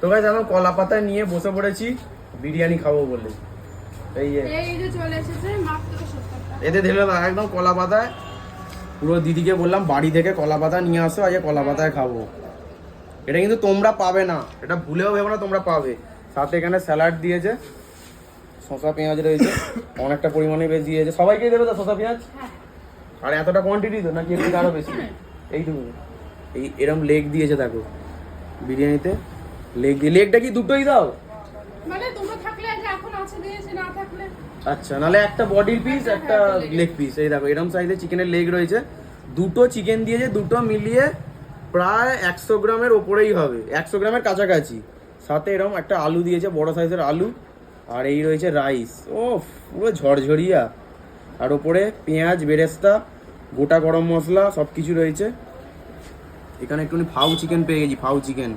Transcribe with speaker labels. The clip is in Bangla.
Speaker 1: তো গাইস আমরা কলা পাতা নিয়ে বসে পড়েছি বিরিয়ানি খাবো বলে। এই যে
Speaker 2: চলে এসেছে মাত্র 70 টাকা।
Speaker 1: এতে দিলাম একদম কলা পাতায়। পুরো দিদিকে বললাম বাড়ি থেকে কলা পাতা নিয়ে আসো, আজকে কলা পাতায় খাবো। এটা কিন্তু তোমরা পাবে না, এটা ভুলেও ভেবো না তোমরা পাবে। সাথে এখানে স্যালাড দিয়েছে, শসা পেঁয়াজ রয়েছে, অনেকটা পরিমাণে বেশ দিয়েছে। সবাইকেই দেবে তো শসা পেঁয়াজ? আর এতটা কোয়ান্টিটি তো নাকি এর থেকে আরো বেশি? এইটুকু। এই এরম লেগ দিয়েছে দেখো বিরিয়ানিতে। লেগ দিয়ে, লেগটা কি দুটোই দাও?
Speaker 2: মানে দুটো থাকলে এখন আছে দিয়েছে, না থাকলে
Speaker 1: আচ্ছা, নাহলে একটা বডির পিস একটা লেগ পিস। এই দেখো এরম সাইজে চিকেনের লেগ রয়েছে, দুটো চিকেন দিয়েছে, দুটো মিলিয়ে প্রায় 100 গ্রামের ওপরেই হবে, 100 গ্রামের কাছাকাছি। সাথে এরকম একটা আলু দিয়েছে, বড় সাইজের আলু। আর এই রয়েছে রাইস, ও পুরো ঝরঝরিয়া। আর ওপরে পেঁয়াজ বেরেস্তা, গোটা গরম মশলা সব কিছু রয়েছে। এখানে একটুখানি ফাউ চিকেন পেয়ে গেছি, ফাউ চিকেন।